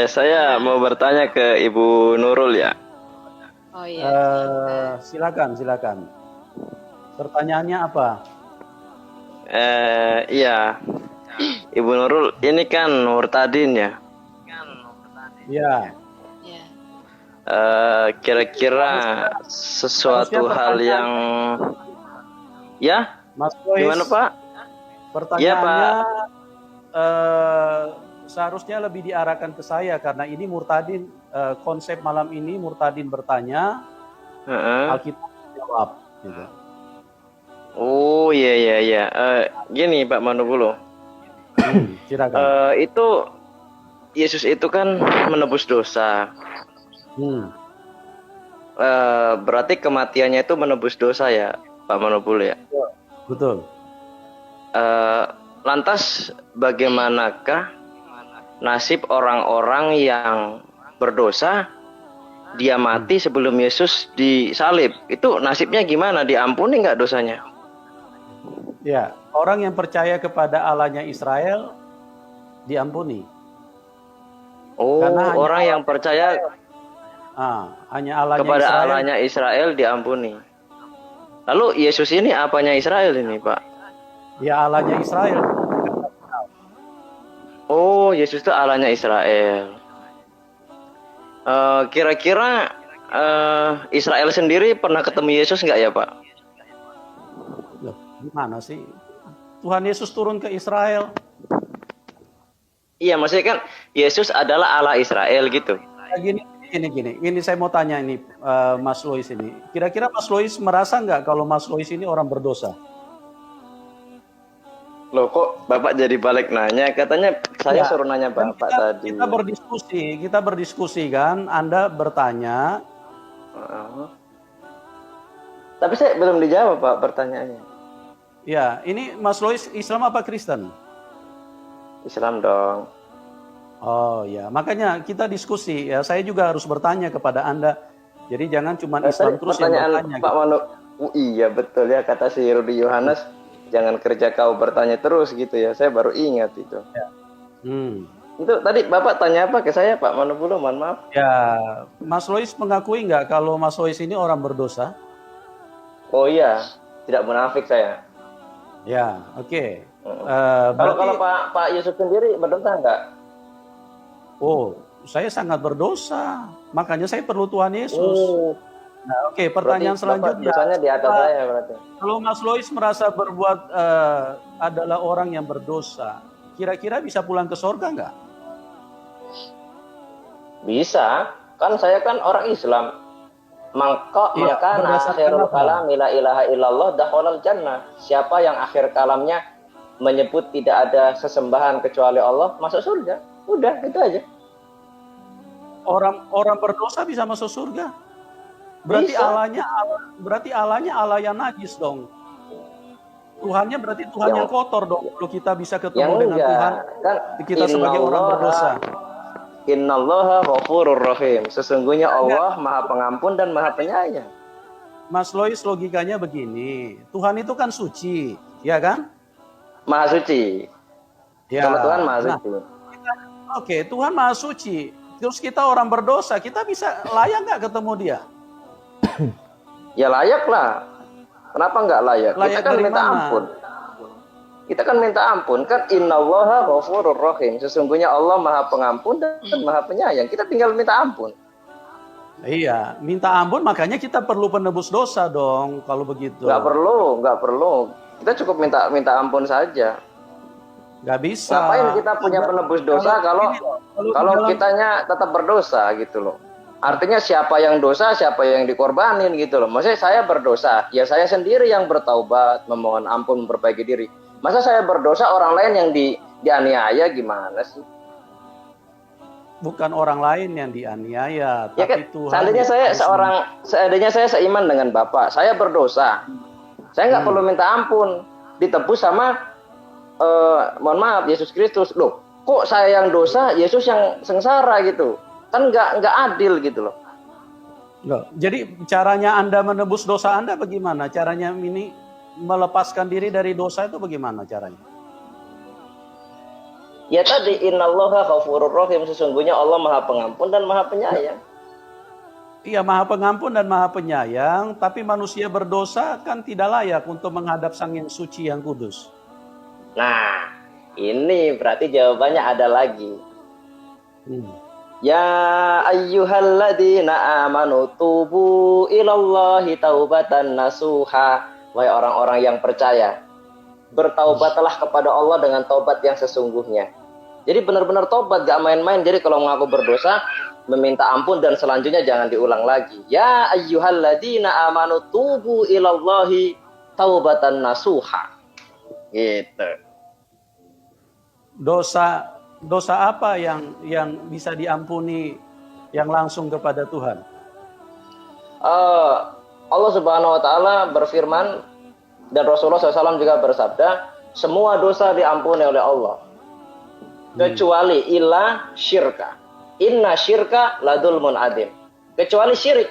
Saya mau bertanya ke Ibu Nurul ya. Oh iya, silakan. Silakan, silakan. Pertanyaannya apa? Iya, Ibu Nurul, ini kan Murtadin ya. Ya, Ya, Kira-kira harusnya sesuatu hal pertanyaan yang, ya, Mas gimana Lois, Pak? Iya pertanyaannya Pak. eh, seharusnya lebih diarahkan ke saya karena ini Murtadin, konsep malam ini Murtadin bertanya, Heeh. Alkitab jawab. Gitu. Oh iya iya iya. Gini Pak Manubulu. Silakan. Itu Yesus itu kan menebus dosa. Hmm, Berarti kematiannya itu menebus dosa ya, Pak Manubulu ya. betul. Eh, Lantas bagaimanakah nasib orang-orang yang berdosa, dia mati sebelum Yesus disalib? Itu nasibnya gimana? Diampuni nggak dosanya? Ya, orang yang percaya kepada Allahnya Israel diampuni. Oh, Karena orang yang percaya hanya Allahnya kepada Israel. Allahnya Israel diampuni. Lalu Yesus ini apanya Israel ini, Pak? Ya, Allahnya Israel. Oh, Yesus itu Allahnya Israel. Kira-kira Israel sendiri pernah ketemu Yesus nggak ya, Pak? Loh, gimana sih? Tuhan Yesus turun ke Israel. Iya, maksudnya kan Yesus adalah Allah Israel gitu. Gini. Ini saya mau tanya ini, Mas Lois ini. Kira-kira Mas Lois merasa nggak kalau Mas Lois ini orang berdosa? Loh, kok Bapak jadi balik nanya? Katanya saya Ya, suruh nanya kan Bapak tadi. kita berdiskusi kan. Anda bertanya. Tapi saya belum dijawab, Pak, pertanyaannya. Ya, ini Mas Lois Islam apa Kristen? Islam dong. Oh ya, makanya kita diskusi ya. Saya juga harus bertanya kepada Anda. Jadi jangan cuma Islam terus yang Pertanyaan bertanya. Pak Gitu. Manu, iya betul ya, kata si Rudi Yohanes, jangan kerja kau bertanya terus gitu ya. Saya baru ingat itu. Ya. Itu tadi Bapak tanya apa ke saya, Pak Manubulu? Mohon maaf. Ya, Mas Lois mengakui nggak kalau Mas Lois ini orang berdosa? Oh iya, tidak munafik saya. Ya, oke. Kalau Pak Yusuf sendiri berdosa nggak? Oh, saya sangat berdosa. Makanya saya perlu Tuhan Yesus. Oh, Nah, oke. Pertanyaan selanjutnya. dosanya di atas saya berarti. Kalau Mas Lois merasa berbuat adalah orang yang berdosa, kira-kira bisa pulang ke surga nggak? Bisa, kan saya kan orang Islam. Maka berdasarkan akhirul apa? kalam la ilaha illallah dakhalal jannah. Siapa yang akhir kalamnya menyebut tidak ada sesembahan kecuali Allah, masuk surga. Udah, itu aja. Orang berdosa bisa masuk surga. Berarti Bisa. Allahnya Allah yang najis dong. Tuhannya berarti Tuhan yang kotor dong. Kalau kita bisa ketemu dengan Tuhan, kan kita sebagai orang berdosa. Innallaha ghafurur rahim. Sesungguhnya Allah Maha Pengampun dan Maha Penyayang. Mas Lois, logikanya begini. Tuhan itu kan suci, ya kan? Maha suci. Ya. Sama Tuhan Maha suci. Oke, Tuhan Maha suci. Terus kita orang berdosa, kita bisa layak nggak ketemu Dia? Ya layak lah. Kenapa nggak layak? Layak Kita kan dari minta mana? ampun. Kita kan minta ampun. Kan innallaha ghafurur rahim. Sesungguhnya Allah Maha Pengampun dan Maha Penyayang. Kita tinggal minta ampun. Iya, minta ampun, makanya kita perlu penebus dosa dong kalau begitu. Nggak perlu. Kita cukup minta ampun saja. Nggak bisa. Ngapain kita punya penebus dosa kalau kitanya tetap berdosa gitu loh. Artinya siapa yang dosa, siapa yang dikorbanin gitu loh. Maksudnya saya berdosa, ya saya sendiri yang bertaubat, memohon ampun, memperbaiki diri. Masa saya berdosa, orang lain yang dianiaya gimana sih? Bukan orang lain yang dianiaya, Ya tapi kan, Tuhan. seandainya saya seiman dengan Bapak, saya berdosa. Saya nggak perlu minta ampun, ditebus sama mohon maaf Yesus Kristus. Loh, kok saya yang dosa, Yesus yang sengsara gitu? Kan nggak adil gitu loh. Loh, jadi caranya Anda menebus dosa Anda bagaimana? Caranya ini melepaskan diri dari dosa itu bagaimana caranya? Ya tadi innallaha ghafurur rahim, sesungguhnya Allah Maha Pengampun dan Maha Penyayang. Iya, Maha Pengampun dan Maha Penyayang, tapi manusia berdosa kan tidak layak untuk menghadap Sang Yang Suci yang kudus. Nah, ini berarti jawabannya ada lagi. Ya ayyuhalladzina amanu tubu ilallahi taubatan nasuha. Wahai orang-orang yang percaya, bertaubatlah kepada Allah dengan taubat yang sesungguhnya. Jadi benar-benar taubat, gak main-main. Jadi kalau mengaku berdosa, meminta ampun dan selanjutnya jangan diulang lagi. Ya ayyuhalladzina amanu tubu ilallahi taubatan nasuha. Gitu. Dosa apa yang bisa diampuni yang langsung kepada Tuhan? Allah Subhanahu wa taala berfirman dan Rasulullah SAW juga bersabda, semua dosa diampuni oleh Allah kecuali illa syirka. Inna syirka ladulmun adim. Kecuali syirik.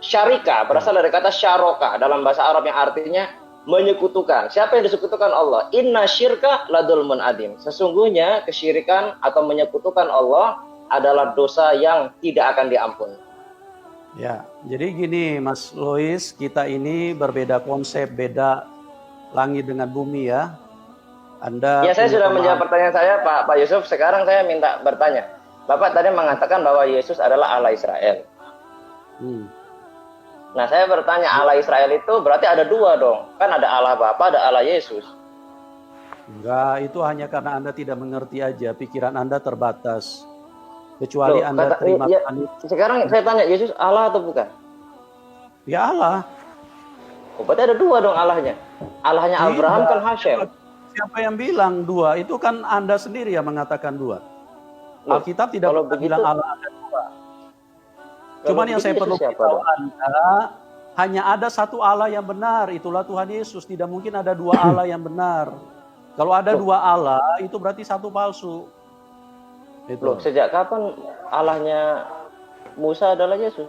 Syarika berasal dari kata syaroka dalam bahasa Arab yang artinya menyekutukan. Siapa yang disekutukan Allah? Inna syirka ladulmun adim. Sesungguhnya kesyirikan atau menyekutukan Allah adalah dosa yang tidak akan diampuni. Ya, jadi gini Mas Lois, kita ini berbeda konsep, beda langit dengan bumi ya. Anda ya, saya sudah menjawab pertanyaan saya, Pak Yusuf. Sekarang saya minta bertanya. Bapak tadi mengatakan bahwa Yesus adalah Allah Israel. Nah, saya bertanya, Allah Israel itu berarti ada dua dong. Kan ada Allah Bapa, ada Allah Yesus. Enggak, itu hanya karena Anda tidak mengerti aja. Pikiran Anda terbatas. Kecuali Anda terima Tuhan. Sekarang saya tanya, Yesus Allah atau bukan? Ya Allah. Oh, berarti ada dua dong Allahnya. Allahnya Abraham kan Hashem. Siapa yang bilang dua? Itu kan Anda sendiri yang mengatakan dua. Alkitab tidak bilang Allah ada dua. Cuman yang saya perlu beritahu Anda, hanya ada satu Allah yang benar, itulah Tuhan Yesus. Tidak mungkin ada dua Allah yang benar. Kalau ada dua Allah, itu berarti satu palsu. Loh, sejak kapan Allahnya Musa adalah Yesus?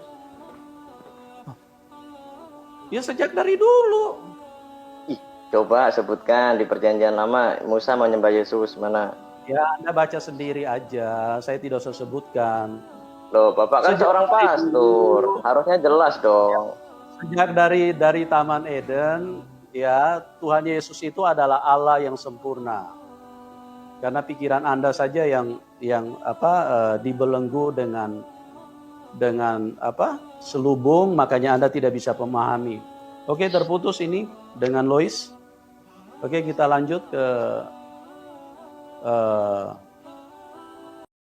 Ya sejak dari dulu. Coba sebutkan di perjanjian lama Musa menyembah Yesus mana? Ya Anda baca sendiri aja, saya tidak usah sebutkan. Loh, Bapak kan seorang pastor, harusnya jelas dong. Sejak dari Taman Eden, ya Tuhan Yesus itu adalah Allah yang sempurna. Karena pikiran Anda saja yang dibelenggu dengan selubung, makanya Anda tidak bisa memahami. Oke, terputus ini dengan Lois. Oke, kita lanjut ke